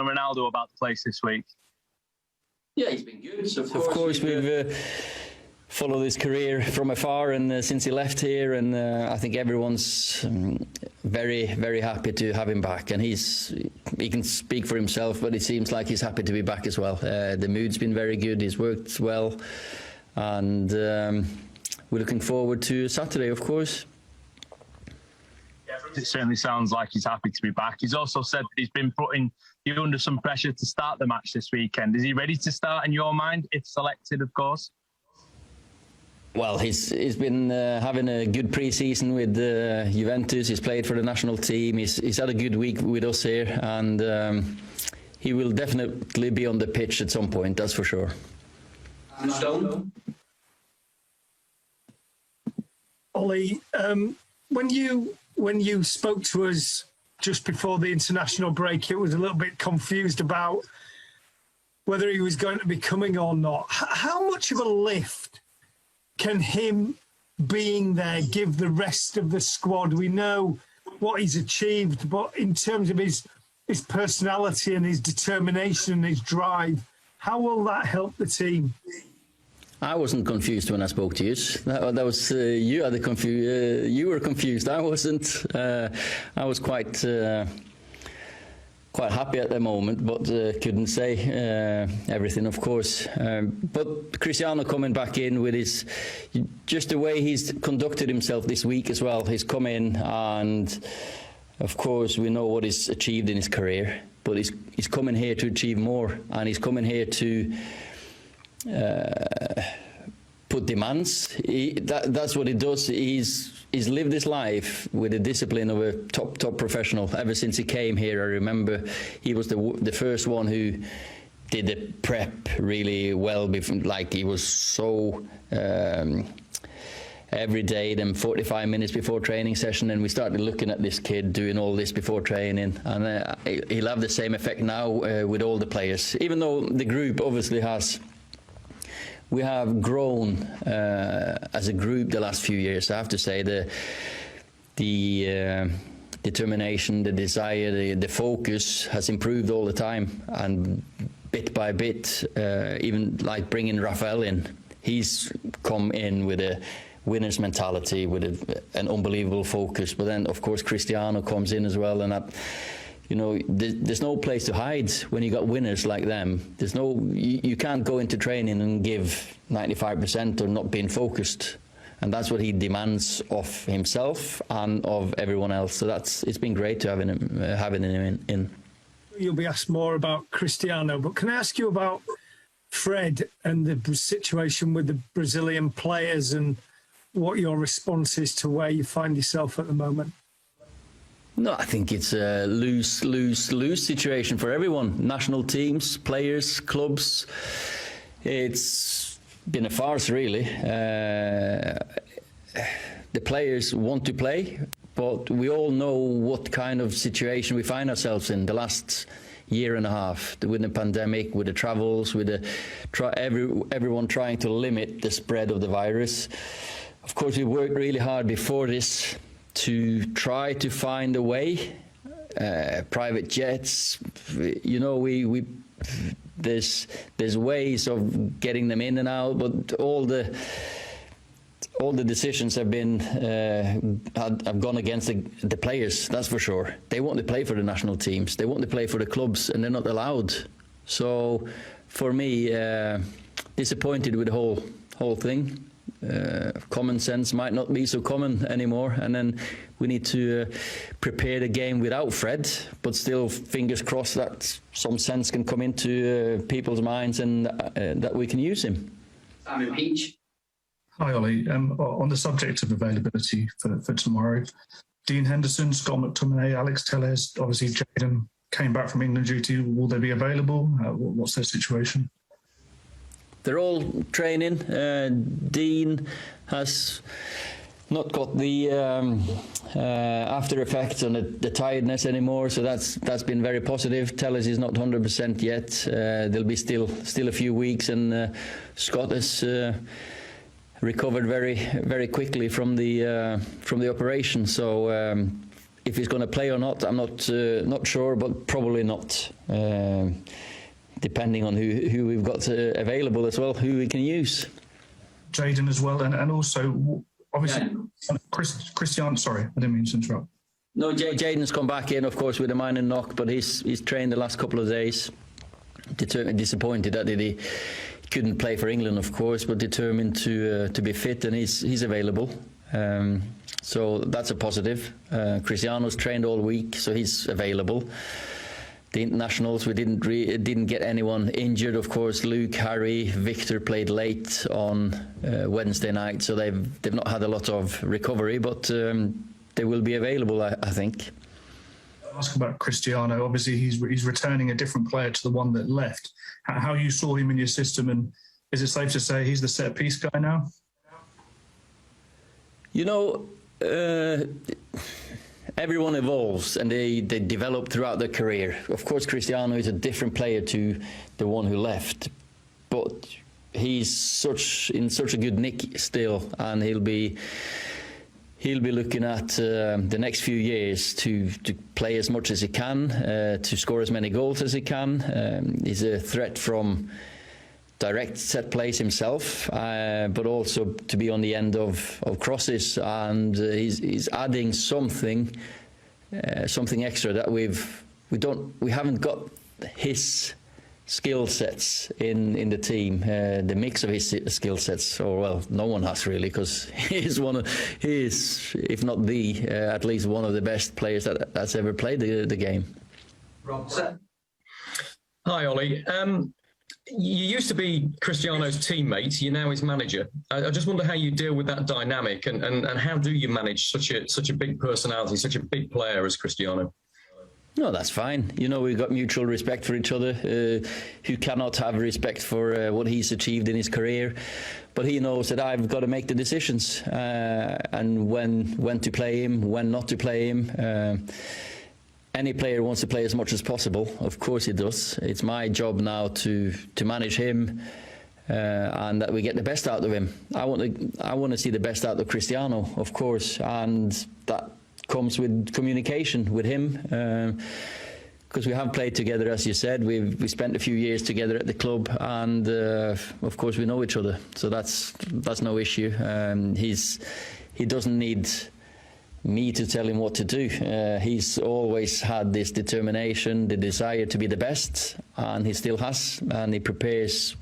Ronaldo about the place this week? Yeah, he's been good. So of course we've followed his career from afar, and since he left here, and I think everyone's very, very happy to have him back. And he can speak for himself, but it seems like he's happy to be back as well. The mood's been very good. He's worked well, and we're looking forward to Saturday, of course. It certainly sounds like he's happy to be back. He's also said that he's been putting you under some pressure to start the match this weekend. Is he ready to start in your mind, if selected, of course? Well, he's been having a good pre-season with Juventus. He's played for the national team. He's had a good week with us here, and he will definitely be on the pitch at some point, that's for sure. Stone? Ollie, when you spoke to us just before the international break, it was a little bit confused about whether he was going to be coming or not. How much of a lift can him being there give the rest of the squad? We know what he's achieved, but in terms of his personality and his determination and his drive, how will that help the team? I wasn't confused when I spoke to you. That was you. You were confused. I wasn't. I was quite happy at the moment, but couldn't say everything, of course. But Cristiano coming back in with just the way he's conducted himself this week as well. He's come in, and of course we know what he's achieved in his career, but he's coming here to achieve more, and he's coming here to put demands. That's what he does. He's lived his life with the discipline of a top professional ever since he came here. I remember he was the first one who did the prep really well. Like he was so every day, then 45 minutes before training session, and we started looking at this kid doing all this before training, and he'll have the same effect now with all the players. Even though the group obviously we have grown as a group the last few years. I have to say the determination, the desire, the focus has improved all the time, and bit by bit, even like bringing Rafael in, he's come in with a winner's mentality, with an unbelievable focus. But then, of course, Cristiano comes in as well, and that, you know, there's no place to hide when you got winners like them. You can't go into training and give 95% or not being focused, and that's what he demands of himself and of everyone else. So it's been great to having him in. You'll be asked more about Cristiano, but can I ask you about Fred and the situation with the Brazilian players and what your response is to where you find yourself at the moment? No, I think it's a lose situation for everyone. National teams, players, clubs. It's been a farce, really. The players want to play, but we all know what kind of situation we find ourselves in the last year and a half, with the pandemic, with the travels, with everyone trying to limit the spread of the virus. Of course, we worked really hard before this to try to find a way, private jets, you know, there's ways of getting them in and out, but all the decisions have gone against the players, that's for sure. They want to play for the national teams, they want to play for the clubs, and they're not allowed. So for me, disappointed with the whole thing. Common sense might not be so common anymore, and then we need to prepare the game without Fred, but still fingers crossed that some sense can come into people's minds and that we can use him. Simon Peach. Hi Ollie, on the subject of availability for tomorrow, Dean Henderson, Scott McTominay, Alex Telles, obviously Jayden came back from England duty. Will they be available? What's their situation? They're all training. Dean has not got the after effects on the tiredness anymore, so that's been very positive. Tellers is not 100% yet. There'll be still a few weeks, and Scott has recovered very quickly from the operation. So if he's going to play or not, I'm not sure, but probably not. Depending on who we've got available as well, who we can use. Jayden as well, and also obviously Cristiano. Sorry, I didn't mean to interrupt. No, Jayden's come back in, of course, with a minor knock, but he's trained the last couple of days. Disappointed that he couldn't play for England, of course, but determined to be fit, and he's available. So that's a positive. Cristiano's trained all week, so he's available. The internationals, we didn't get anyone injured. Of course, Luke, Harry, Victor played late on Wednesday night, so they've not had a lot of recovery, but they will be available, I think. I'll ask about Cristiano. Obviously, he's returning a different player to the one that left. How you saw him in your system, and is it safe to say he's the set piece guy now? You know, everyone evolves and they develop throughout their career. Of course, Cristiano is a different player to the one who left, but he's in such a good nick still, and he'll be looking at the next few years to play as much as he can, to score as many goals as he can. He's a threat from direct set plays himself, but also to be on the end of crosses, and he's adding something extra that we haven't got his skill sets in the team, the mix of his skill sets, or well, no one has really, because he is, if not the, at least one of the best players that's ever played the game. Rob. Hi, Ollie. You used to be Cristiano's teammate. You're now his manager. I just wonder how you deal with that dynamic, and how do you manage such a big personality, such a big player as Cristiano? No, that's fine. You know, we've got mutual respect for each other. Who cannot have respect for what he's achieved in his career? But he knows that I've got to make the decisions, and when to play him, when not to play him. Any player wants to play as much as possible. Of course he does. It's my job now to manage him, and that we get the best out of him. I want to see the best out of Cristiano, of course, and that comes with communication with him, because we have played together, as you said. We spent a few years together at the club, and of course we know each other, so that's no issue. He doesn't need me to tell him what to do. He's always had this determination, the desire to be the best, and he still has, and he prepares.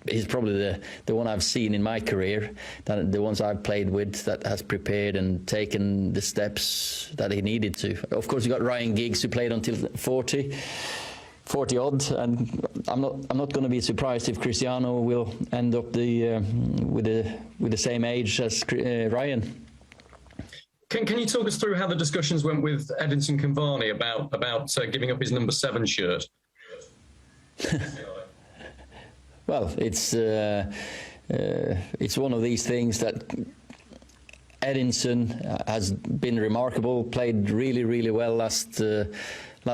He's probably the one I've seen in my career, that the ones I've played with, that has prepared and taken the steps that he needed to. Of course, you got Ryan Giggs, who played until 40 odd, and I'm not going to be surprised if Cristiano will end up with the same age as Ryan. Can you talk us through how the discussions went with Edinson Cavani about giving up his number 7 shirt? Well, it's one of these things that Edinson has been remarkable. Played really, really well last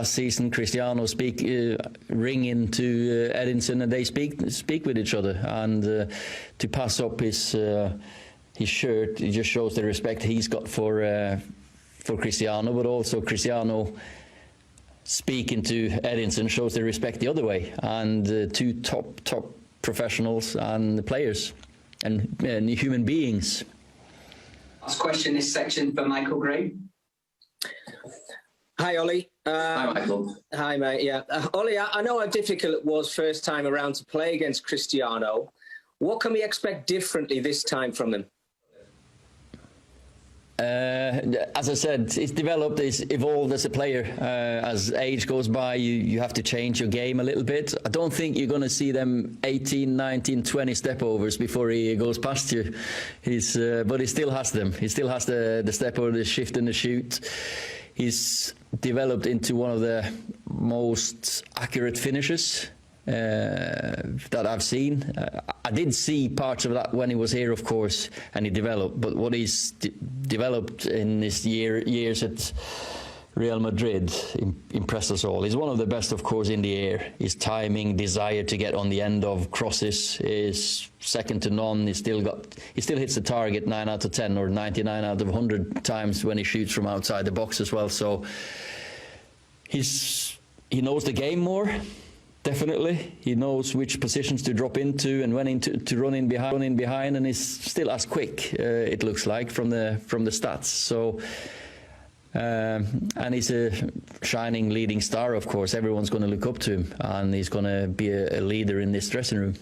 season. Cristiano ring into Edinson, and they speak with each other. And to pass up his shirt, it just shows the respect he's got for Cristiano, but also Cristiano speaking to Edinson shows the respect the other way. And two top professionals and players and human beings. Last question this section for Michael Gray. Hi, Ollie. Hi, Michael. Hi, mate. Yeah. Ollie, I know how difficult it was first time around to play against Cristiano. What can we expect differently this time from him? As I said, it's developed, it's evolved as a player. As age goes by, you have to change your game a little bit. I don't think you're going to see them 18, 19, 20 step overs before he goes past you. But he still has them. He still has the step over, the shift and the shoot. He's developed into one of the most accurate finishers that I've seen. I did see parts of that when he was here, of course, and he developed. But what he's developed in his years at Real Madrid impressed us all. He's one of the best, of course, in the air. His timing, desire to get on the end of crosses is second to none. He still hits the target 9 out of 10 or 99 out of 100 times when he shoots from outside the box as well. So he knows the game more. Definitely, he knows which positions to drop into and when to run in behind, and he's still as quick. It looks like from the stats. So. And he's a shining leading star, of course. Everyone's going to look up to him, and he's going to be a leader in this dressing room.